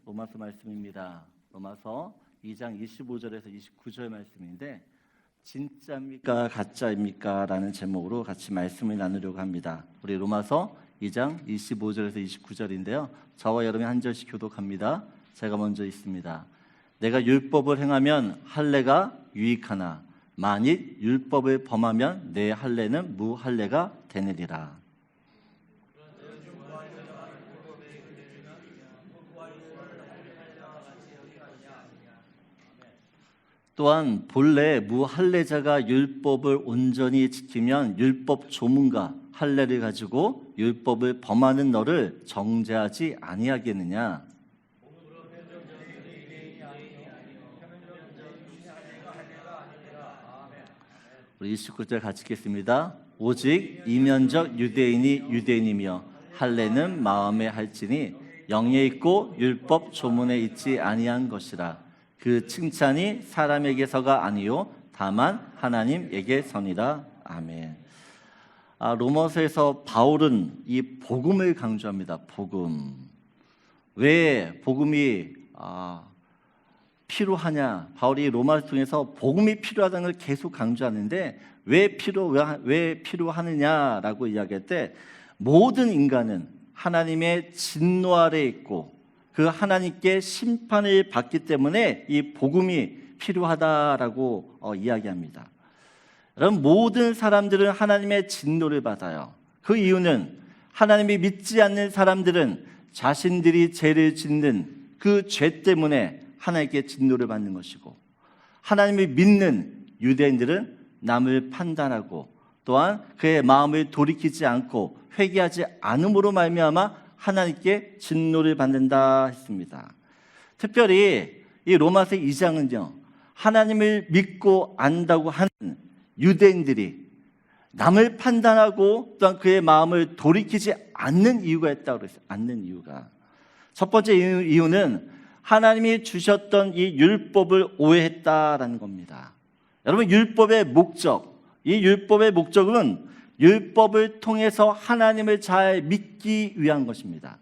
로마서 말씀입니다. 로마서 2장 25절에서 29절 말씀인데 진짜입니까 가짜입니까? 라는 제목으로 같이 말씀을 나누려고 합니다. 우리 로마서 2장 25절에서 29절인데요. 저와 여러분이 한 절씩 교독합니다. 제가 먼저 읽습니다. 내가 율법을 행하면 할례가 유익하나 만일 율법을 범하면 내 할례는 무할례가 되느니라. 또한 본래 무할례자가 율법을 온전히 지키면 율법 조문과 할례를 가지고 율법을 범하는 너를 정죄하지 아니하겠느냐. 우리 29절 같이 읽겠습니다. 오직 이면적 유대인이 유대인이며 할례는 마음에 할지니 영에 있고 율법 조문에 있지 아니한 것이라. 그 칭찬이 사람에게서가 아니요 다만 하나님에게서니라. 아멘. 로마서에서 바울은 이 복음을 강조합니다. 복음. 왜 복음이 필요하냐? 바울이 로마를 통해서 복음이 필요하다는 걸 계속 강조하는데 왜 필요하느냐라고 이야기할 때 모든 인간은 하나님의 진노 아래에 있고 그 하나님께 심판을 받기 때문에 이 복음이 필요하다라고 이야기합니다. 여러분, 모든 사람들은 하나님의 진노를 받아요. 그 이유는 하나님이 믿지 않는 사람들은 자신들이 죄를 짓는 그 죄 때문에 하나님께 진노를 받는 것이고, 하나님을 믿는 유대인들은 남을 판단하고 또한 그의 마음을 돌이키지 않고 회개하지 않음으로 말미암아 하나님께 진노를 받는다 했습니다. 특별히 이 로마서 2장은요, 하나님을 믿고 안다고 하는 유대인들이 남을 판단하고 또한 그의 마음을 돌이키지 않는 이유가 있다고 그랬어요. 않는 이유가. 첫 번째 이유는 하나님이 주셨던 이 율법을 오해했다라는 겁니다. 여러분, 율법의 목적, 이 율법의 목적은 율법을 통해서 하나님을 잘 믿기 위한 것입니다.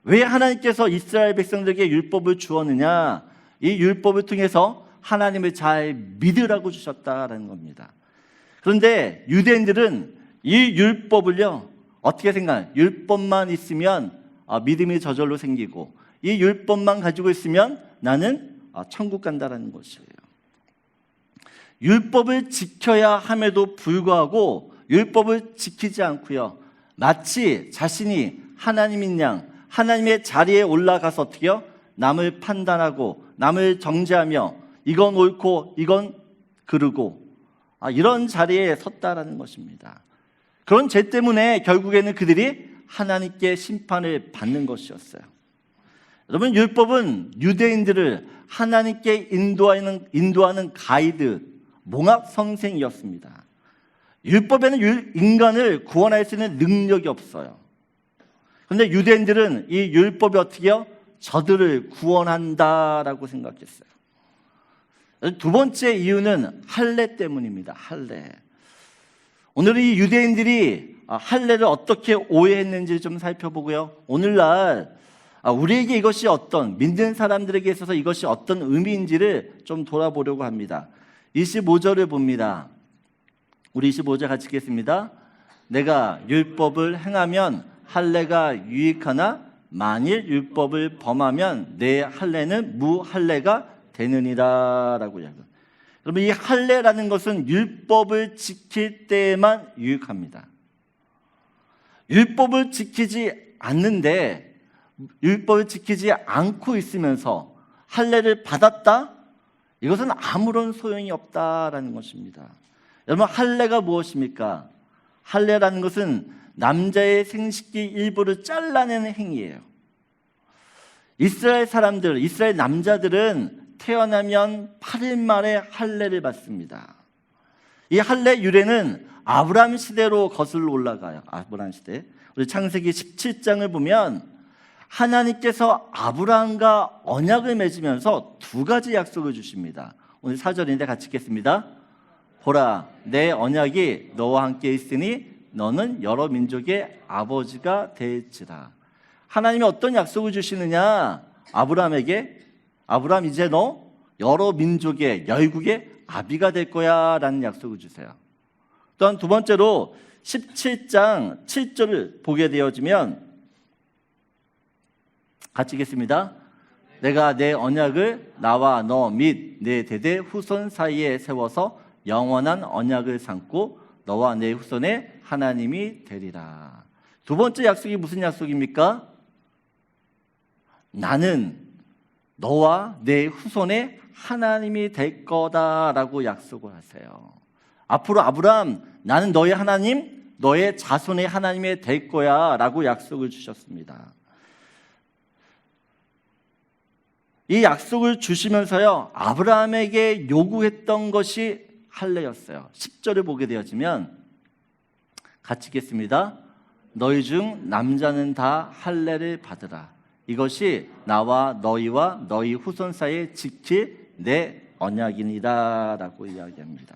왜 하나님께서 이스라엘 백성들에게 율법을 주었느냐? 이 율법을 통해서 하나님을 잘 믿으라고 주셨다라는 겁니다. 그런데 유대인들은 이 율법을요, 어떻게 생각해요? 율법만 있으면 믿음이 저절로 생기고 이 율법만 가지고 있으면 나는 천국 간다라는 것이에요. 율법을 지켜야 함에도 불구하고 율법을 지키지 않고요, 마치 자신이 하나님인 양 하나님의 자리에 올라가서 어떻게요? 남을 판단하고 남을 정죄하며 이건 옳고 이건 그르고 이런 자리에 섰다라는 것입니다. 그런 죄 때문에 결국에는 그들이 하나님께 심판을 받는 것이었어요. 여러분, 율법은 유대인들을 하나님께 인도하는 가이드, 몽합 선생이었습니다. 율법에는 인간을 구원할 수 있는 능력이 없어요. 그런데 유대인들은 이 율법이 어떻게요? 저들을 구원한다라고 생각했어요. 두 번째 이유는 할례 때문입니다. 할례. 오늘 이 유대인들이 할례를 어떻게 오해했는지 좀 살펴보고요, 오늘날 우리에게 이것이 믿는 사람들에게 있어서 이것이 어떤 의미인지를 좀 돌아보려고 합니다. 25절을 봅니다. 우리 25절 같이 읽겠습니다. 내가 율법을 행하면 할례가 유익하나 만일 율법을 범하면 내 할례는 무할례가 되느니라 라고 이야기합니다. 여러분, 이 할례라는 것은 율법을 지킬 때에만 유익합니다. 율법을 지키지 않는데, 율법을 지키지 않고 있으면서 할례를 받았다? 이것은 아무런 소용이 없다라는 것입니다. 여러분, 할례가 무엇입니까? 할례라는 것은 남자의 생식기 일부를 잘라내는 행위예요. 이스라엘 남자들은 태어나면 8일 만에 할례를 받습니다. 이 할례 유래는 아브라함 시대로 거슬러 올라가요. 아브라함 시대. 우리 창세기 17장을 보면 하나님께서 아브라함과 언약을 맺으면서 두 가지 약속을 주십니다. 오늘 4절인데 같이 읽겠습니다. 보라, 내 언약이 너와 함께 있으니 너는 여러 민족의 아버지가 될지라. 하나님이 어떤 약속을 주시느냐? 아브라함에게 아브라함 이제 너 여러 민족의 열국의 아비가 될 거야 라는 약속을 주세요. 또한 두 번째로 17장 7절을 보게 되어지면 같이 읽겠습니다. 내가 내 언약을 나와 너 및 내 대대 후손 사이에 세워서 영원한 언약을 삼고 너와 내 후손의 하나님이 되리라. 두 번째 약속이 무슨 약속입니까? 나는 너와 내 후손의 하나님이 될 거다라고 약속을 하세요. 앞으로 아브라함, 나는 너의 하나님, 너의 자손의 하나님이 될 거야 라고 약속을 주셨습니다. 이 약속을 주시면서요, 아브라함에게 요구했던 것이 할례였어요. 10절을 보게 되어지면 같이 읽겠습니다. 너희 중 남자는 다 할례를 받으라. 이것이 나와 너희와 너희 후손 사이에 지킬 내 언약이니라 라고 이야기합니다.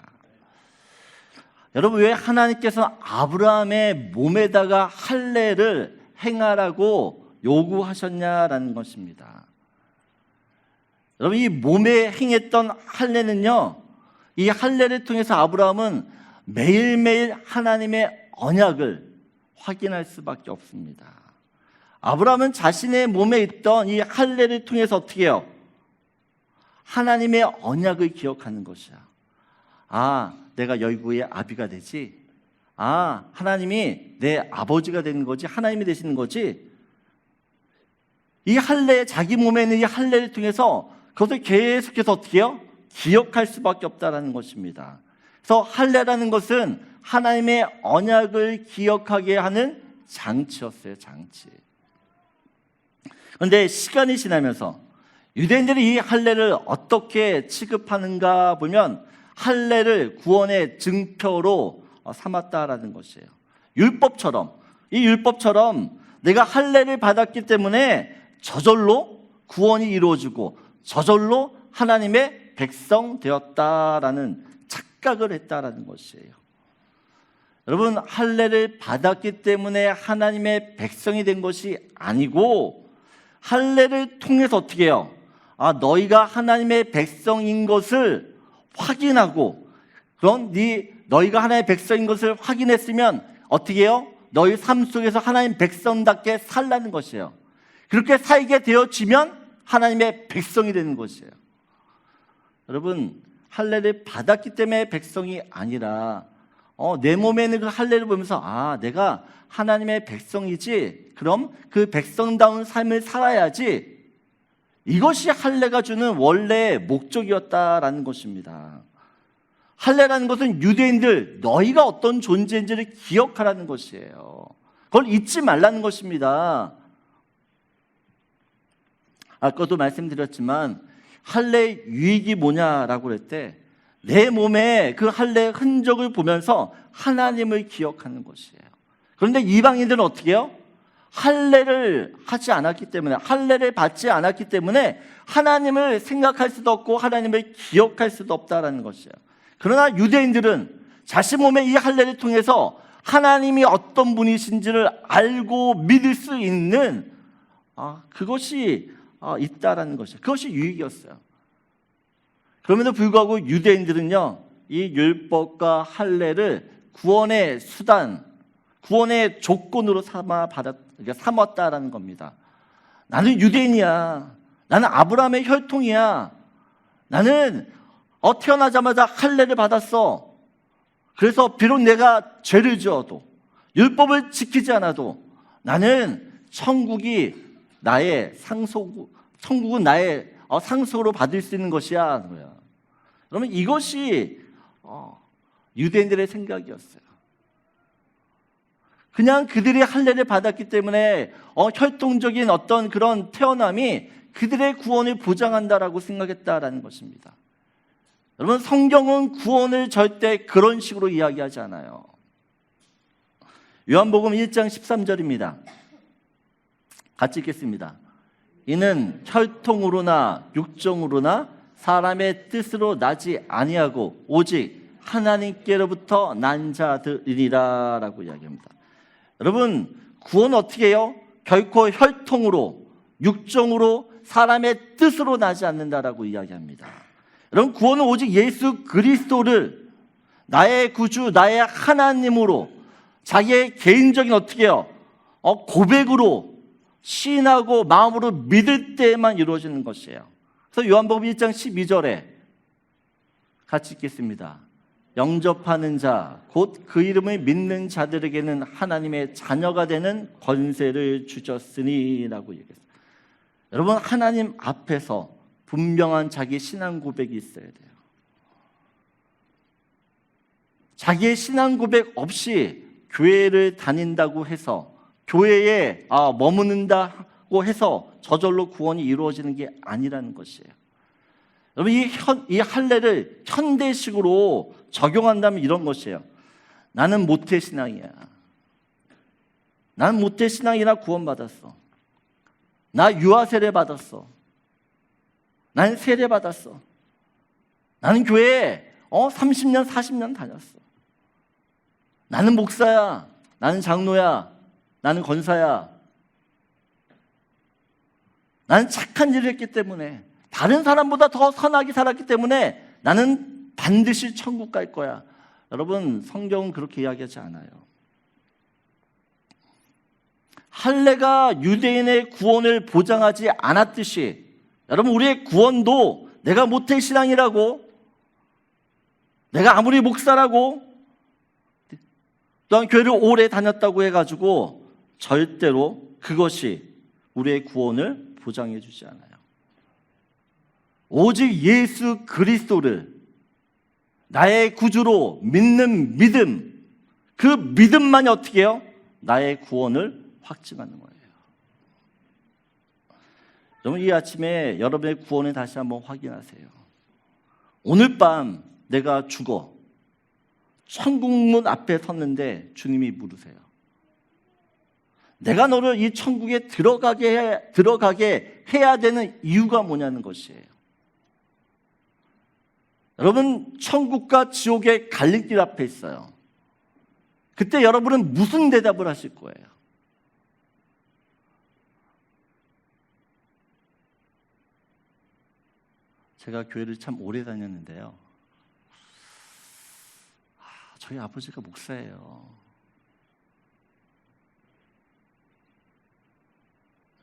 여러분, 왜 하나님께서 아브라함의 몸에다가 할례를 행하라고 요구하셨냐라는 것입니다. 여러분, 이 몸에 행했던 할례는요, 이 할례를 통해서 아브라함은 매일매일 하나님의 언약을 확인할 수밖에 없습니다. 아브라함은 자신의 몸에 있던 이 할례를 통해서 어떻게 해요? 하나님의 언약을 기억하는 것이야. 아, 내가 열국의 아비가 되지. 아, 하나님이 내 아버지가 되는 거지. 하나님이 되시는 거지. 이 할례, 자기 몸에 있는 이 할례를 통해서 그것을 계속해서 어떻게 해요? 기억할 수밖에 없다는 것입니다. 그래서 할례라는 것은 하나님의 언약을 기억하게 하는 장치였어요. 장치. 그런데 시간이 지나면서 유대인들이 이 할례를 어떻게 취급하는가 보면 할례를 구원의 증표로 삼았다라는 것이에요. 율법처럼, 이 율법처럼 내가 할례를 받았기 때문에 저절로 구원이 이루어지고 저절로 하나님의 백성 되었다라는 착각을 했다라는 것이에요. 여러분, 할례를 받았기 때문에 하나님의 백성이 된 것이 아니고 할례를 통해서 어떻게 해요? 아, 너희가 하나님의 백성인 것을 확인하고 그런 너희가 하나님의 백성인 것을 확인했으면 어떻게 해요? 너희 삶 속에서 하나님 백성답게 살라는 것이에요. 그렇게 살게 되어지면 하나님의 백성이 되는 것이에요. 여러분, 할례를 받았기 때문에 백성이 아니라 내 몸에 있는 그 할례를 보면서 아, 내가 하나님의 백성이지, 그럼 그 백성다운 삶을 살아야지, 이것이 할례가 주는 원래의 목적이었다라는 것입니다. 할례라는 것은 유대인들, 너희가 어떤 존재인지를 기억하라는 것이에요. 그걸 잊지 말라는 것입니다. 아까도 말씀드렸지만 할례의 유익이 뭐냐라고 그럴 때 내 몸에 그 할례의 흔적을 보면서 하나님을 기억하는 것이에요. 그런데 이방인들은 어떻게 해요? 할례를 하지 않았기 때문에, 할례를 받지 않았기 때문에 하나님을 생각할 수도 없고 하나님을 기억할 수도 없다라는 것이에요. 그러나 유대인들은 자신 몸의 이 할례를 통해서 하나님이 어떤 분이신지를 알고 믿을 수 있는 그것이 있다라는 것이에요. 그것이 유익이었어요. 그럼에도 불구하고 유대인들은요, 이 율법과 할례를 구원의 수단, 구원의 조건으로 삼았다라는 겁니다. 나는 유대인이야. 나는 아브라함의 혈통이야. 나는 태어나자마자 할례를 받았어. 그래서 비록 내가 죄를 지어도 율법을 지키지 않아도 나는 천국은 나의 상속으로 받을 수 있는 것이야. 그러면 이것이 유대인들의 생각이었어요. 그냥 그들이 할례를 받았기 때문에 혈통적인 어떤 그런 태어남이 그들의 구원을 보장한다라고 생각했다라는 것입니다. 여러분, 성경은 구원을 절대 그런 식으로 이야기하지 않아요. 요한복음 1장 13절입니다. 같이 읽겠습니다. 이는 혈통으로나 육정으로나 사람의 뜻으로 나지 아니하고 오직 하나님께로부터 난 자들이라라고 이야기합니다. 여러분, 구원 어떻게 해요? 결코 혈통으로, 육정으로 사람의 뜻으로 나지 않는다라고 이야기합니다. 여러분, 구원은 오직 예수 그리스도를 나의 구주, 나의 하나님으로 자기의 개인적인 어떻게 해요? 고백으로 시인하고 마음으로 믿을 때에만 이루어지는 것이에요. 그래서 요한복음 1장 12절에 같이 읽겠습니다. 영접하는 자, 곧 그 이름을 믿는 자들에게는 하나님의 자녀가 되는 권세를 주셨으니 라고 얘기했어요. 여러분, 하나님 앞에서 분명한 자기 신앙 고백이 있어야 돼요. 자기의 신앙 고백 없이 교회를 다닌다고 해서, 교회에 머무는다고 해서 저절로 구원이 이루어지는 게 아니라는 것이에요. 여러분, 이 할례를 현대식으로 적용한다면 이런 것이에요. 나는 모태신앙이야. 나는 모태신앙이라 구원받았어. 나 유아세례 받았어. 나는 세례 받았어. 나는 교회에 30년 40년 다녔어. 나는 목사야. 나는 장로야. 나는 권사야. 나는 착한 일을 했기 때문에, 다른 사람보다 더 선하게 살았기 때문에 나는 반드시 천국 갈 거야. 여러분, 성경은 그렇게 이야기하지 않아요. 할례가 유대인의 구원을 보장하지 않았듯이, 여러분, 우리의 구원도 내가 모태신앙이라고, 내가 아무리 목사라고, 또한 교회를 오래 다녔다고 해가지고 절대로 그것이 우리의 구원을 보장해 주지 않아요. 오직 예수 그리스도를 나의 구주로 믿는 믿음, 그 믿음만이 어떻게 해요? 나의 구원을 확증하는 거예요. 여러분, 이 아침에 여러분의 구원을 다시 한번 확인하세요. 오늘 밤 내가 죽어 천국문 앞에 섰는데 주님이 물으세요. 내가 너를 이 천국에 들어가게 해야 되는 이유가 뭐냐는 것이에요. 여러분, 천국과 지옥의 갈림길 앞에 있어요. 그때 여러분은 무슨 대답을 하실 거예요? 제가 교회를 참 오래 다녔는데요. 저희 아버지가 목사예요.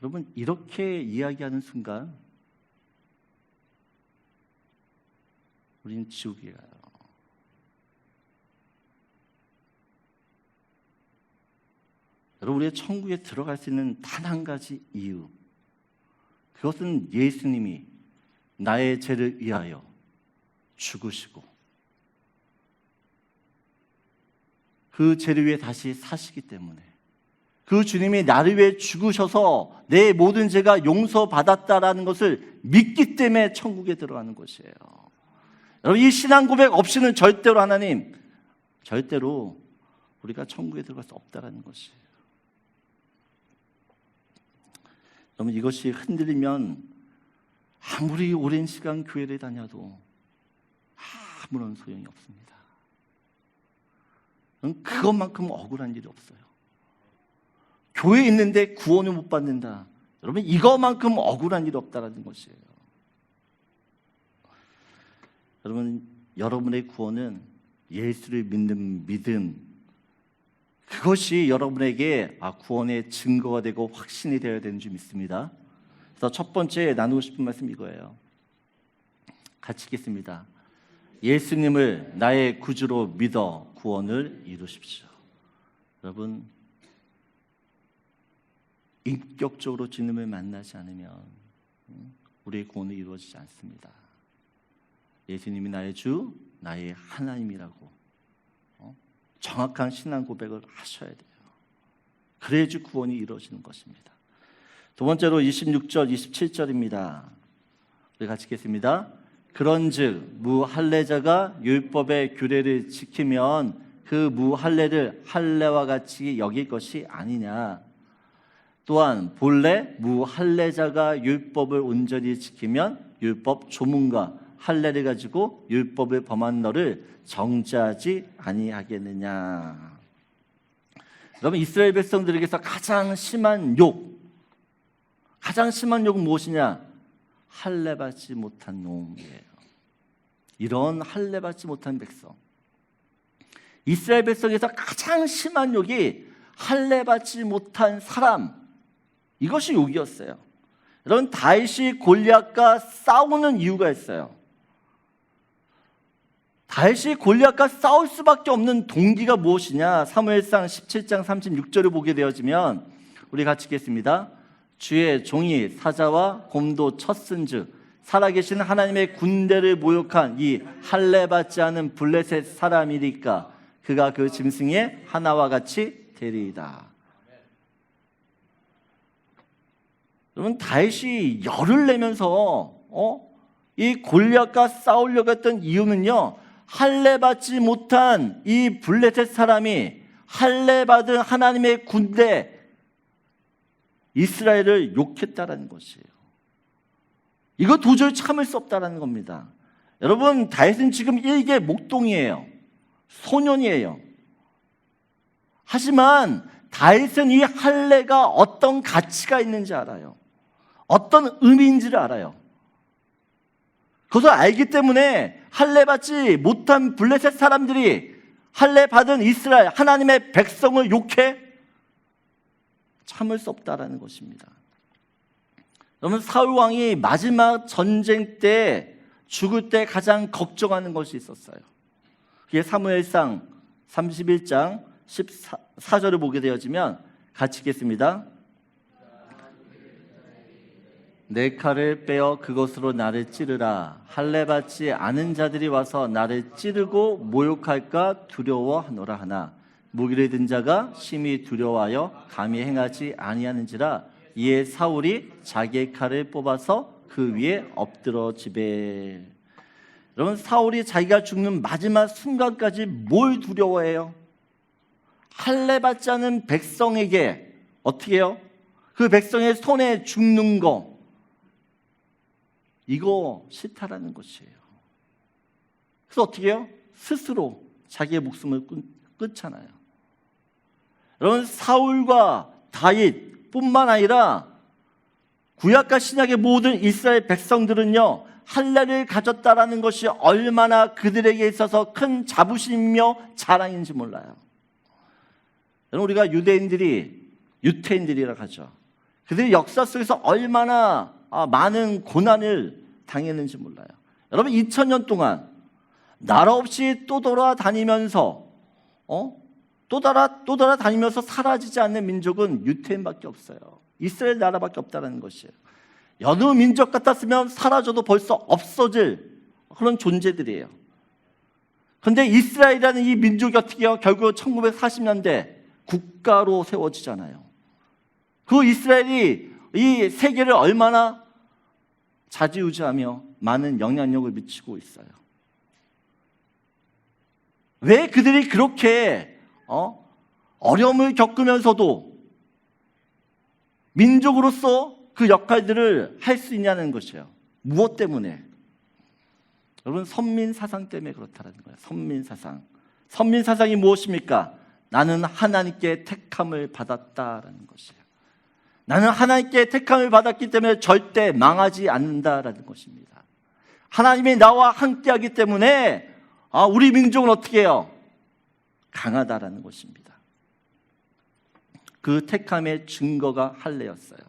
여러분, 이렇게 이야기하는 순간 우리는 지옥에 가요. 여러분, 우리의 천국에 들어갈 수 있는 단 한 가지 이유, 그것은 예수님이 나의 죄를 위하여 죽으시고 그 죄를 위해 다시 사시기 때문에, 그 주님이 나를 위해 죽으셔서 내 모든 죄가 용서받았다라는 것을 믿기 때문에 천국에 들어가는 것이에요. 여러분, 이 신앙 고백 없이는 절대로 하나님, 절대로 우리가 천국에 들어갈 수 없다라는 것이에요. 여러분, 이것이 흔들리면 아무리 오랜 시간 교회를 다녀도 아무런 소용이 없습니다. 그것만큼 억울한 일이 없어요. 교회에 있는데 구원을 못 받는다. 여러분, 이것만큼 억울한 일이 없다라는 것이에요. 여러분, 여러분의 구원은 예수를 믿는 믿음, 그것이 여러분에게 구원의 증거가 되고 확신이 되어야 되는 줄 믿습니다. 그래서 첫 번째 나누고 싶은 말씀 이거예요. 같이 읽겠습니다. 예수님을 나의 구주로 믿어 구원을 이루십시오. 여러분, 인격적으로 주님을 만나지 않으면 우리의 구원이 이루어지지 않습니다. 예수님이 나의 주, 나의 하나님이라고 정확한 신앙 고백을 하셔야 돼요. 그래야지 구원이 이루어지는 것입니다. 두 번째로 26절, 27절입니다. 우리 같이 읽겠습니다. 그런즉 무할례자가 율법의 규례를 지키면 그 무할례를 할례와 같이 여길 것이 아니냐. 또한 본래 무할례자가 율법을 온전히 지키면 율법 조문과 할례를 가지고 율법을 범한 너를 정죄하지 아니하겠느냐. 여러분, 이스라엘 백성들에게서 가장 심한 욕, 가장 심한 욕은 무엇이냐? 할례받지 못한 놈이에요. 이런 할례받지 못한 백성, 이스라엘 백성에서 가장 심한 욕이 할례받지 못한 사람, 이것이 욕이었어요. 여러분, 다윗이 골리앗과 싸우는 이유가 있어요. 다윗이 골리앗과 싸울 수밖에 없는 동기가 무엇이냐? 사무엘상 17장 36절을 보게 되어지면 우리 같이 읽겠습니다. 주의 종이 사자와 곰도 쳤은즉 살아계신 하나님의 군대를 모욕한 이 할례받지 않은 블레셋 사람이니까 그가 그 짐승의 하나와 같이 되리이다. 여러분, 다윗이 열을 내면서 이 골리앗과 싸우려고 했던 이유는요, 할례받지 못한 이 블레셋 사람이 할례받은 하나님의 군대 이스라엘을 욕했다라는 것이에요. 이거 도저히 참을 수 없다라는 겁니다. 여러분, 다윗은 지금 일개 목동이에요. 소년이에요. 하지만 다윗은 이 할례가 어떤 가치가 있는지 알아요. 어떤 의미인지를 알아요. 그것을 알기 때문에 할례받지 못한 블레셋 사람들이 할례받은 이스라엘 하나님의 백성을 욕해 참을 수 없다라는 것입니다. 여러분, 사울 왕이 마지막 전쟁 때 죽을 때 가장 걱정하는 것이 있었어요. 그게 사무엘상 31장 14절을 보게 되어지면 같이 읽겠습니다. 내 칼을 빼어 그것으로 나를 찌르라. 할례받지 않은 자들이 와서 나를 찌르고 모욕할까 두려워하노라 하나 무기를 든 자가 심히 두려워하여 감히 행하지 아니하는지라. 이에 사울이 자기의 칼을 뽑아서 그 위에 엎드러 지배. 여러분, 사울이 자기가 죽는 마지막 순간까지 뭘 두려워해요? 할례받지 않은 백성에게 어떻게 해요? 그 백성의 손에 죽는 거, 이거 싫다라는 것이에요. 그래서 어떻게 해요? 스스로 자기의 목숨을 끊잖아요. 여러분, 사울과 다윗 뿐만 아니라 구약과 신약의 모든 이스라엘 백성들은요, 할례를 가졌다라는 것이 얼마나 그들에게 있어서 큰 자부심이며 자랑인지 몰라요. 여러분, 우리가 유태인들이라고 하죠. 그들이 역사 속에서 얼마나 많은 고난을 당했는지 몰라요. 여러분, 2000년 동안 나라 없이 또 돌아다니면서 또 돌아다니면서 사라지지 않는 민족은 유태인밖에 없어요. 이스라엘 나라밖에 없다는 것이에요. 여느 민족 같았으면 사라져도 벌써 없어질 그런 존재들이에요. 그런데 이스라엘이라는 이 민족이 어떻게 해요? 결국 1940년대 국가로 세워지잖아요. 그 이스라엘이 이 세계를 얼마나 좌지우지하며 많은 영향력을 미치고 있어요. 왜 그들이 그렇게 어려움을 겪으면서도 민족으로서 그 역할들을 할 수 있냐는 것이에요. 무엇 때문에? 여러분, 선민사상 때문에 그렇다는 거예요. 선민사상. 선민사상이 무엇입니까? 나는 하나님께 택함을 받았다라는 것이에요. 나는 하나님께 택함을 받았기 때문에 절대 망하지 않는다라는 것입니다. 하나님이 나와 함께하기 때문에 우리 민족은 어떻게 해요? 강하다라는 것입니다. 그 택함의 증거가 할례였어요.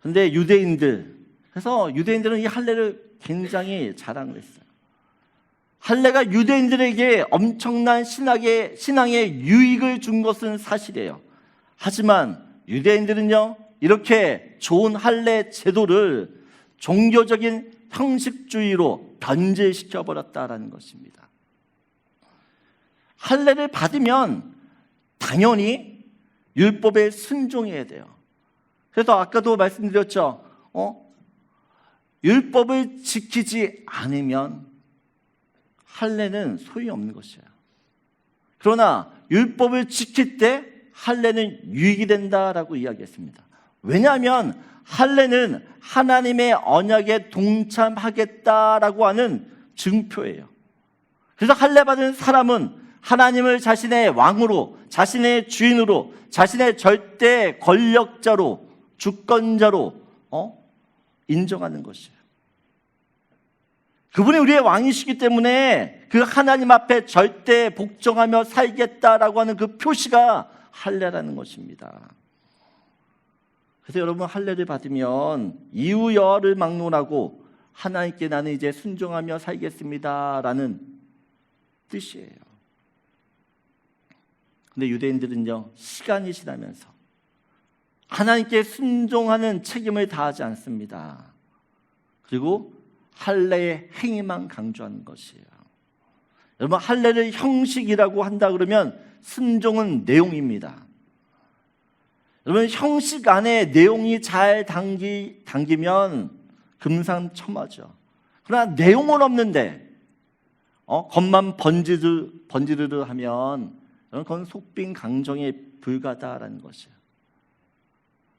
그런데 그래서 유대인들은 이 할례를 굉장히 자랑을 했어요. 할례가 유대인들에게 엄청난 신앙의 유익을 준 것은 사실이에요. 하지만 유대인들은요, 이렇게 좋은 할례 제도를 종교적인 형식주의로 변질시켜 버렸다라는 것입니다. 할례를 받으면 당연히 율법에 순종해야 돼요. 그래서 아까도 말씀드렸죠. 율법을 지키지 않으면 할례는 소용이 없는 것이에요. 그러나 율법을 지킬 때 할례는 유익이 된다라고 이야기했습니다. 왜냐하면 할례는 하나님의 언약에 동참하겠다라고 하는 증표예요. 그래서 할례 받은 사람은 하나님을 자신의 왕으로, 자신의 주인으로, 자신의 절대 권력자로, 주권자로 인정하는 것이에요. 그분이 우리의 왕이시기 때문에 그 하나님 앞에 절대 복종하며 살겠다라고 하는 그 표시가 할례라는 것입니다. 그래서 여러분, 할례를 받으면 이후 여호와를 막론하고 하나님께 나는 이제 순종하며 살겠습니다라는 뜻이에요. 근데 유대인들은요, 시간이 지나면서 하나님께 순종하는 책임을 다하지 않습니다. 그리고 할례의 행위만 강조하는 것이에요. 여러분, 할례를 형식이라고 한다 그러면 순종은 내용입니다. 여러분, 형식 안에 내용이 잘 담기면 금상첨화죠. 그러나 내용은 없는데 겉만 번지르르 하면 그건 속빈 강정에 불과하다라는 것이에요.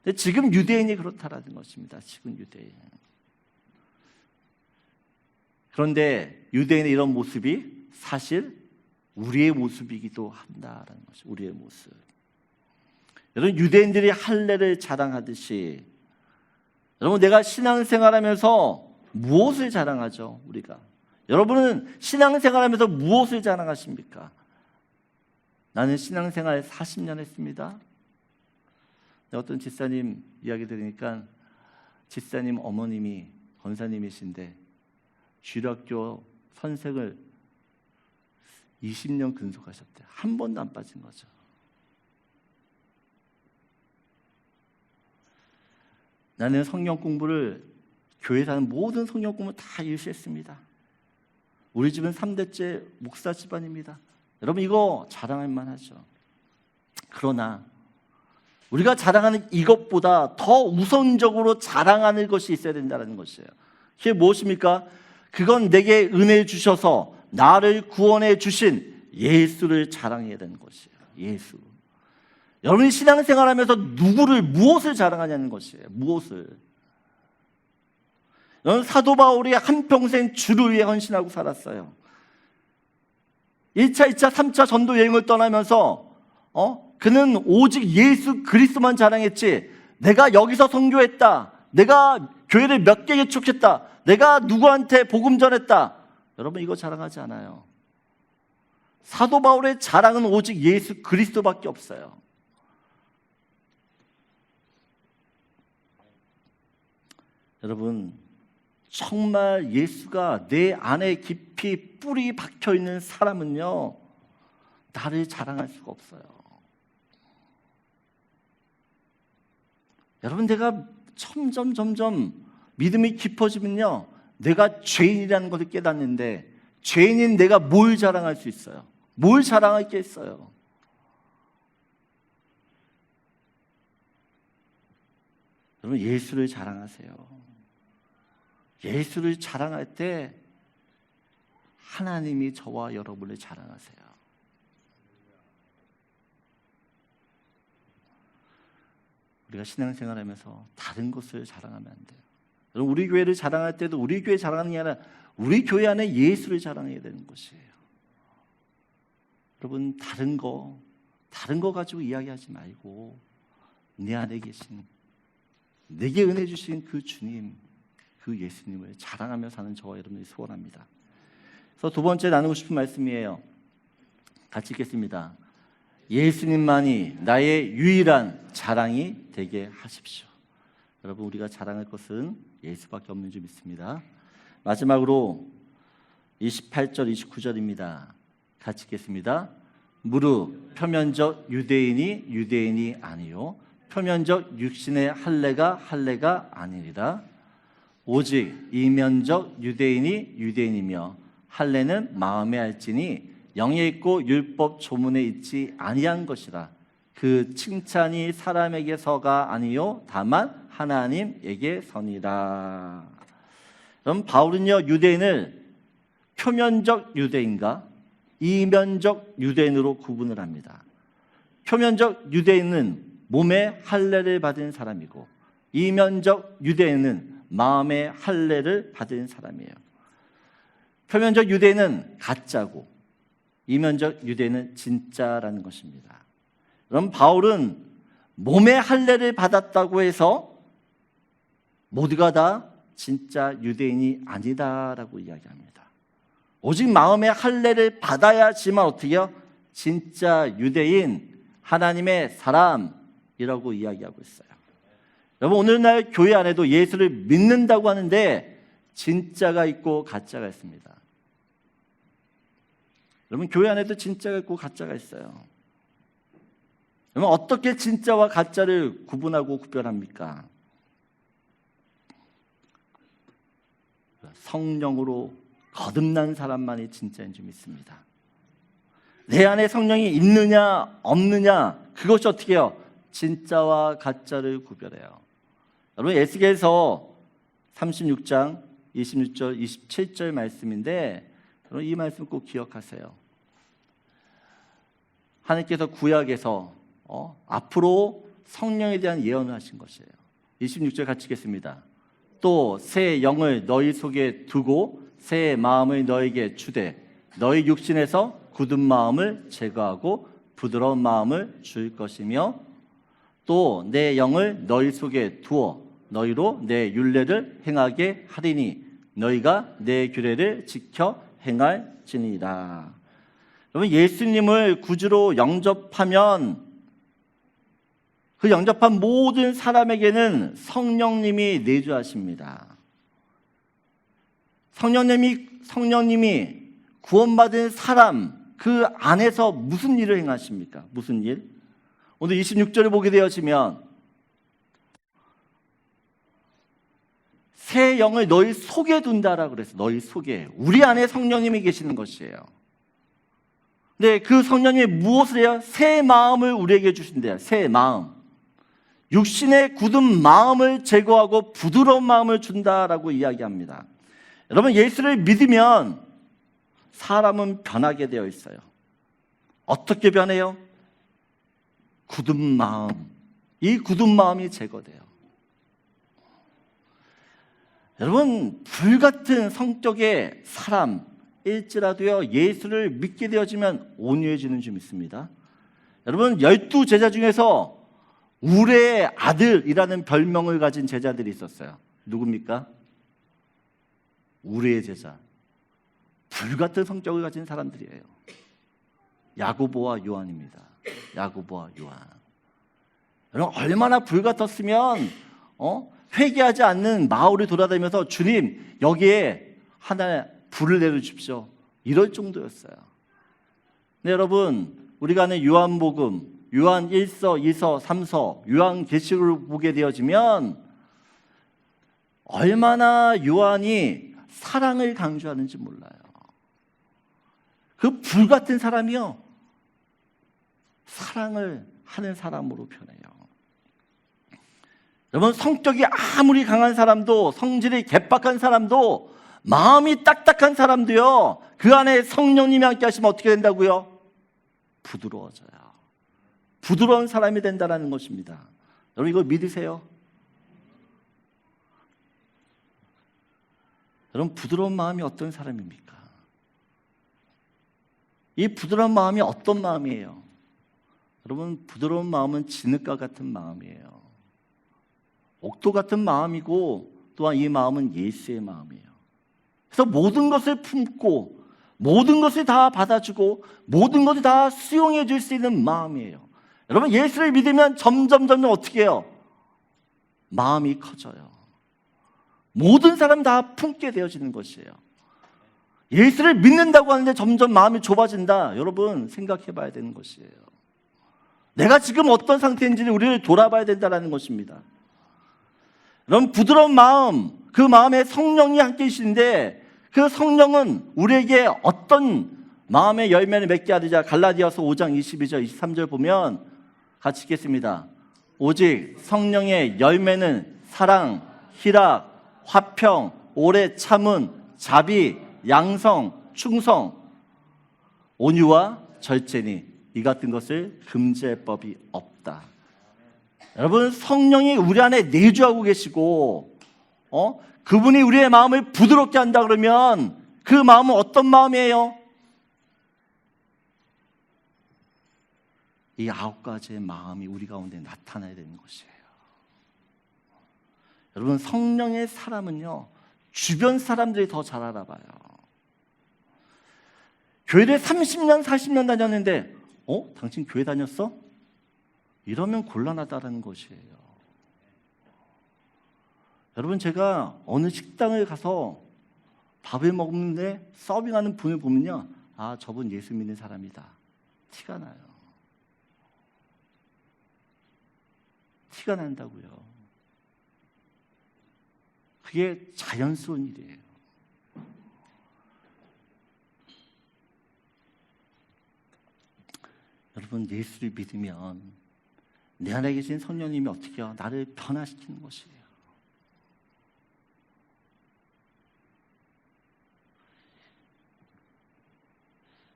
근데 지금 유대인이 그렇다라는 것입니다. 지금 유대인. 그런데 유대인의 이런 모습이 사실 우리의 모습이기도 한다라는 것이죠. 우리의 모습. 여러분, 유대인들이 할례를 자랑하듯이 여러분, 내가 신앙생활하면서 무엇을 자랑하죠? 우리가. 여러분은 신앙생활하면서 무엇을 자랑하십니까? 나는 신앙생활 40년 했습니다. 어떤 집사님 이야기 들으니까 집사님 어머님이 권사님이신데 주일학교 선생을 20년 근속하셨대요. 한 번도 안 빠진 거죠. 나는 성경 공부를, 교회에서 하는 모든 성경 공부 다 일시했습니다. 우리 집은 3대째 목사 집안입니다. 여러분, 이거 자랑할 만하죠. 그러나 우리가 자랑하는 이것보다 더 우선적으로 자랑하는 것이 있어야 된다는 것이에요. 그게 무엇입니까? 그건 내게 은혜 주셔서 나를 구원해 주신 예수를 자랑해야 되는 것이에요. 예수. 여러분이 신앙생활하면서 무엇을 자랑하냐는 것이에요. 무엇을. 여러분, 사도 바울이 한평생 주를 위해 헌신하고 살았어요. 1차, 2차, 3차 전도 여행을 떠나면서 그는 오직 예수 그리스도만 자랑했지, 내가 여기서 선교했다, 내가 교회를 몇 개 개척했다, 내가 누구한테 복음 전했다, 여러분 이거 자랑하지 않아요. 사도 바울의 자랑은 오직 예수 그리스도밖에 없어요. 여러분, 정말 예수가 내 안에 깊이 뿌리 박혀 있는 사람은요, 나를 자랑할 수가 없어요. 여러분, 내가 점점 믿음이 깊어지면요, 내가 죄인이라는 것을 깨닫는데, 죄인인 내가 뭘 자랑할 수 있어요? 뭘 자랑할 게 있어요? 여러분, 예수를 자랑하세요. 예수를 자랑할 때 하나님이 저와 여러분을 자랑하세요. 우리가 신앙생활하면서 다른 것을 자랑하면 안 돼요. 여러분, 우리 교회를 자랑할 때도 우리 교회 자랑하는 게 아니라 우리 교회 안에 예수를 자랑해야 되는 것이에요. 여러분, 다른 거 가지고 이야기하지 말고 내 안에 계신, 내게 은혜 주신 그 주님, 그 예수님을 자랑하며 사는 저와 여러분이 소원합니다. 그래서 두 번째 나누고 싶은 말씀이에요. 같이 읽겠습니다. 예수님만이 나의 유일한 자랑이 되게 하십시오. 여러분, 우리가 자랑할 것은 예수밖에 없는 줄 믿습니다. 마지막으로 28절 29절입니다. 같이 읽겠습니다. 무릇 표면적 유대인이 아니요 표면적 육신의 할례가 아니니라. 오직 이면적 유대인이며 할례는 마음에 할지니 영에 있고 율법 조문에 있지 아니한 것이라. 그 칭찬이 사람에게서가 아니요 다만 하나님에게서니라. 그럼 바울은요, 유대인을 표면적 유대인과 이면적 유대인으로 구분을 합니다. 표면적 유대인은 몸에 할례를 받은 사람이고, 이면적 유대인은 마음의 할례를 받은 사람이에요. 표면적 유대인은 가짜고, 이면적 유대인은 진짜라는 것입니다. 그럼 바울은 몸의 할례를 받았다고 해서 모두가 다 진짜 유대인이 아니다라고 이야기합니다. 오직 마음의 할례를 받아야지만 어떻게 해요? 진짜 유대인, 하나님의 사람이라고 이야기하고 있어요. 여러분, 오늘날 교회 안에도 예수를 믿는다고 하는데 진짜가 있고 가짜가 있습니다. 여러분, 교회 안에도 진짜가 있고 가짜가 있어요. 여러분, 어떻게 진짜와 가짜를 구분하고 구별합니까? 성령으로 거듭난 사람만이 진짜인 줄 믿습니다. 내 안에 성령이 있느냐 없느냐, 그것이 어떻게 해요? 진짜와 가짜를 구별해요. 여러분, 에스겔서 36장 26절 27절 말씀인데, 여러분, 이 말씀 꼭 기억하세요. 하나님께서 구약에서 앞으로 성령에 대한 예언을 하신 것이에요. 26절 같이 읽겠습니다. 또 새 영을 너희 속에 두고 새 마음을 너희에게 주되 너희 육신에서 굳은 마음을 제거하고 부드러운 마음을 줄 것이며, 또 내 영을 너희 속에 두어 너희로 내 율례를 행하게 하리니 너희가 내 규례를 지켜 행할지니라. 여러분, 예수님을 구주로 영접하면 그 영접한 모든 사람에게는 성령님이 내주하십니다. 성령님이 구원받은 사람 그 안에서 무슨 일을 행하십니까? 무슨 일? 오늘 26절을 보게 되어지면 새 영을 너희 속에 둔다라고 그랬어요. 너희 속에. 우리 안에 성령님이 계시는 것이에요. 근데 그 성령님이 무엇을 해요? 새 마음을 우리에게 주신대요. 새 마음. 육신의 굳은 마음을 제거하고 부드러운 마음을 준다라고 이야기합니다. 여러분, 예수를 믿으면 사람은 변하게 되어 있어요. 어떻게 변해요? 굳은 마음. 이 굳은 마음이 제거돼요. 여러분, 불같은 성격의 사람일지라도요, 예수를 믿게 되어지면 온유해지는 줄 믿습니다. 여러분, 12제자 중에서 우레의 아들이라는 별명을 가진 제자들이 있었어요. 누굽니까? 우레의 제자. 불같은 성격을 가진 사람들이에요. 야고보와 요한입니다. 야고보와 요한. 여러분, 얼마나 불같았으면 회개하지 않는 마을을 돌아다니면서 주님, 여기에 하나 불을 내려주십시오, 이럴 정도였어요. 네, 여러분, 우리가 아는 요한복음, 요한 1서, 2서, 3서, 요한계시록을 보게 되어지면 얼마나 요한이 사랑을 강조하는지 몰라요. 그 불같은 사람이요, 사랑을 하는 사람으로 변해요. 여러분, 성격이 아무리 강한 사람도, 성질이 개빡한 사람도, 마음이 딱딱한 사람도요, 그 안에 성령님이 함께 하시면 어떻게 된다고요? 부드러워져요. 부드러운 사람이 된다는 것입니다. 여러분, 이거 믿으세요? 여러분, 부드러운 마음이 어떤 사람입니까? 이 부드러운 마음이 어떤 마음이에요? 여러분, 부드러운 마음은 진흙과 같은 마음이에요. 옥토 같은 마음이고, 또한 이 마음은 예수의 마음이에요. 그래서 모든 것을 품고 모든 것을 다 받아주고 모든 것을 다 수용해 줄 수 있는 마음이에요. 여러분, 예수를 믿으면 점점 어떻게 해요? 마음이 커져요. 모든 사람 다 품게 되어지는 것이에요. 예수를 믿는다고 하는데 점점 마음이 좁아진다. 여러분, 생각해 봐야 되는 것이에요. 내가 지금 어떤 상태인지를 우리를 돌아봐야 된다는 것입니다. 여러분, 부드러운 마음, 그 마음에 성령이 함께 계신데 그 성령은 우리에게 어떤 마음의 열매를 맺게 하느냐. 갈라디아서 5장 22절 23절 보면 같이 읽겠습니다. 오직 성령의 열매는 사랑, 희락, 화평, 오래 참음, 자비, 양성, 충성, 온유와 절제니 이 같은 것을 금지할 법이 없다. 여러분, 성령이 우리 안에 내주하고 계시고 그분이 우리의 마음을 부드럽게 한다 그러면 그 마음은 어떤 마음이에요? 이 9가지의 마음이 우리 가운데 나타나야 되는 것이에요. 여러분, 성령의 사람은요, 주변 사람들이 더 잘 알아봐요. 교회를 30년, 40년 다녔는데 당신 교회 다녔어? 이러면 곤란하다는 것이에요. 여러분, 제가 어느 식당을 가서 밥을 먹는데 서빙하는 분을 보면요, 아, 저분 예수 믿는 사람이다. 티가 나요. 티가 난다고요. 그게 자연스러운 일이에요. 여러분, 예수를 믿으면 내 안에 계신 성령님이 어떻게 해요? 나를 변화시키는 것이에요.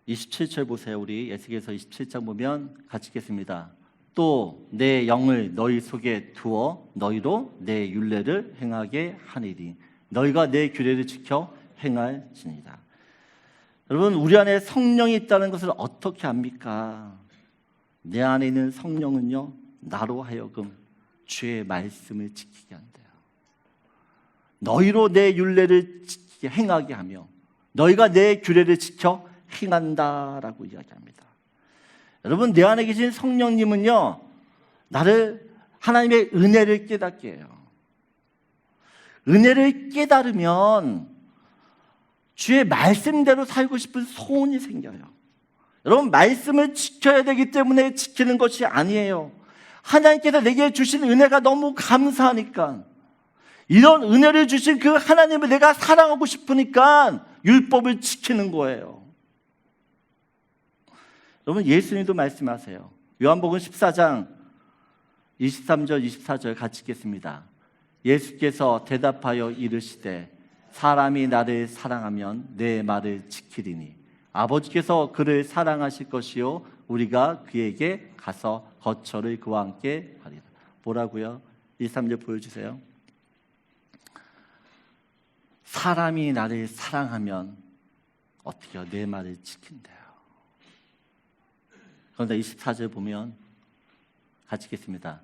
27절 보세요. 우리 에스겔서 27장 보면 같이 읽겠습니다. 또 내 영을 너희 속에 두어 너희로 내 율례를 행하게 하리니 너희가 내 규례를 지켜 행할지니라. 여러분, 우리 안에 성령이 있다는 것을 어떻게 압니까? 내 안에 있는 성령은요, 나로 하여금 주의 말씀을 지키게 한대요. 너희로 내 율례를 행하게 하며 너희가 내 규례를 지켜 행한다라고 이야기합니다. 여러분, 내 안에 계신 성령님은요, 나를 하나님의 은혜를 깨닫게 해요. 은혜를 깨달으면 주의 말씀대로 살고 싶은 소원이 생겨요. 여러분, 말씀을 지켜야 되기 때문에 지키는 것이 아니에요. 하나님께서 내게 주신 은혜가 너무 감사하니까, 이런 은혜를 주신 그 하나님을 내가 사랑하고 싶으니까 율법을 지키는 거예요. 여러분, 예수님도 말씀하세요. 요한복음 14장 23절 24절 같이 읽겠습니다. 예수께서 대답하여 이르시되 사람이 나를 사랑하면 내 말을 지키리니 아버지께서 그를 사랑하실 것이요 우리가 그에게 가서 거처를 그와 함께 하리라. 뭐라고요? 23절 보여주세요. 사람이 나를 사랑하면 어떻게 해요? 내 말을 지킨대요. 그런데 24절 보면 같이 읽겠습니다.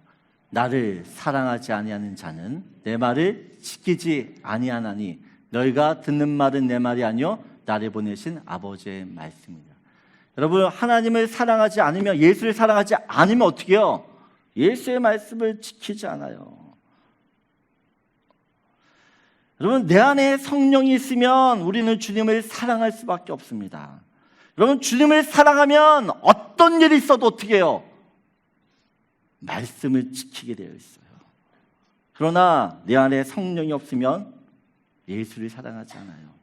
나를 사랑하지 아니하는 자는 내 말을 지키지 아니하나니 너희가 듣는 말은 내 말이 아니요 나를 보내신 아버지의 말씀이다. 여러분, 하나님을 사랑하지 않으면, 예수를 사랑하지 않으면 어떻게 해요? 예수의 말씀을 지키지 않아요. 여러분, 내 안에 성령이 있으면 우리는 주님을 사랑할 수밖에 없습니다. 여러분, 주님을 사랑하면 어떤 일이 있어도 어떻게 해요? 말씀을 지키게 되어 있어요. 그러나 내 안에 성령이 없으면 예수를 사랑하지 않아요.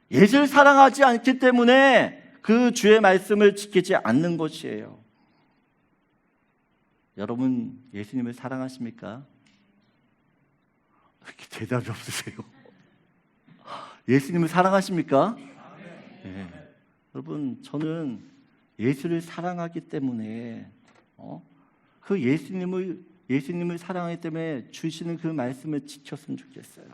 예수를 사랑하지 않기 때문에 그 주의 말씀을 지키지 않는 것이에요. 여러분, 예수님을 사랑하십니까? 이렇게 대답이 없으세요. 예수님을 사랑하십니까? 네. 여러분, 저는 예수를 사랑하기 때문에 그 예수님을 사랑하기 때문에 주시는 그 말씀을 지켰으면 좋겠어요.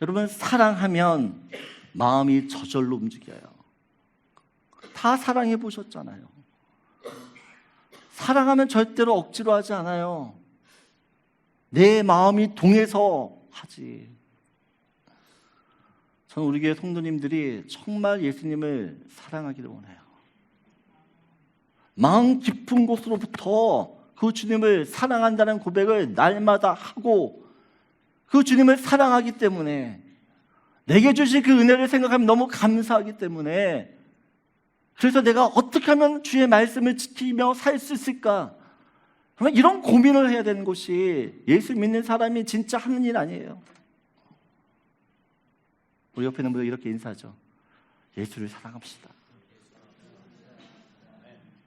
여러분, 사랑하면 마음이 저절로 움직여요. 다 사랑해 보셨잖아요. 사랑하면 절대로 억지로 하지 않아요. 내 마음이 동해서 하지. 저는 우리 교회 성도님들이 정말 예수님을 사랑하기를 원해요. 마음 깊은 곳으로부터 그 주님을 사랑한다는 고백을 날마다 하고 그 주님을 사랑하기 때문에, 내게 주신 그 은혜를 생각하면 너무 감사하기 때문에, 그래서 내가 어떻게 하면 주의 말씀을 지키며 살 수 있을까? 그러면 이런 고민을 해야 되는 것이 예수 믿는 사람이 진짜 하는 일 아니에요. 우리 옆에 있는 분들 이렇게 인사하죠. 예수를 사랑합시다.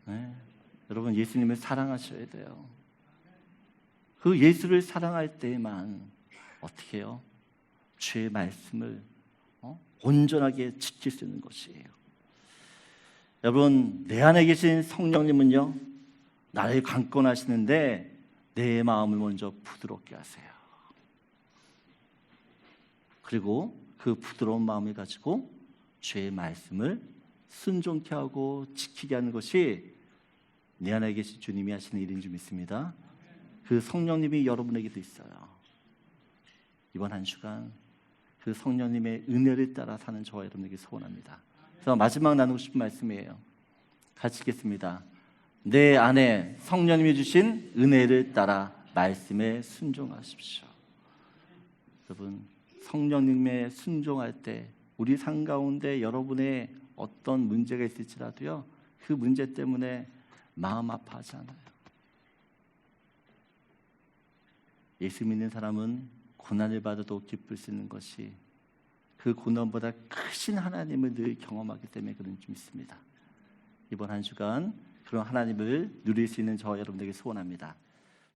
네. 여러분, 예수님을 사랑하셔야 돼요. 그 예수를 사랑할 때에만 어떻게 해요? 주의 말씀을 온전하게 지킬 수 있는 것이에요. 여러분, 내 안에 계신 성령님은요, 나를 강권하시는데 내 마음을 먼저 부드럽게 하세요. 그리고 그 부드러운 마음을 가지고 주의 말씀을 순종케 하고 지키게 하는 것이 내 안에 계신 주님이 하시는 일인 줄 믿습니다. 그 성령님이 여러분에게도 있어요. 이번 한 주간 그 성령님의 은혜를 따라 사는 저와 여러분에게 소원합니다. 그래서 마지막 나누고 싶은 말씀이에요. 같이 읽겠습니다. 내 안에 성령님이 주신 은혜를 따라 말씀에 순종하십시오. 여러분, 성령님의 순종할 때 우리 삶 가운데 여러분의 어떤 문제가 있을지라도요, 그 문제 때문에 마음 아파하지 않아요. 예수 믿는 사람은 고난을 받아도 기쁠 수 있는 것이 그 고난보다 크신 하나님을 늘 경험하기 때문에 그런 줄 믿습니다. 이번 한 주간 그런 하나님을 누릴 수 있는 저와 여러분에게 소원합니다.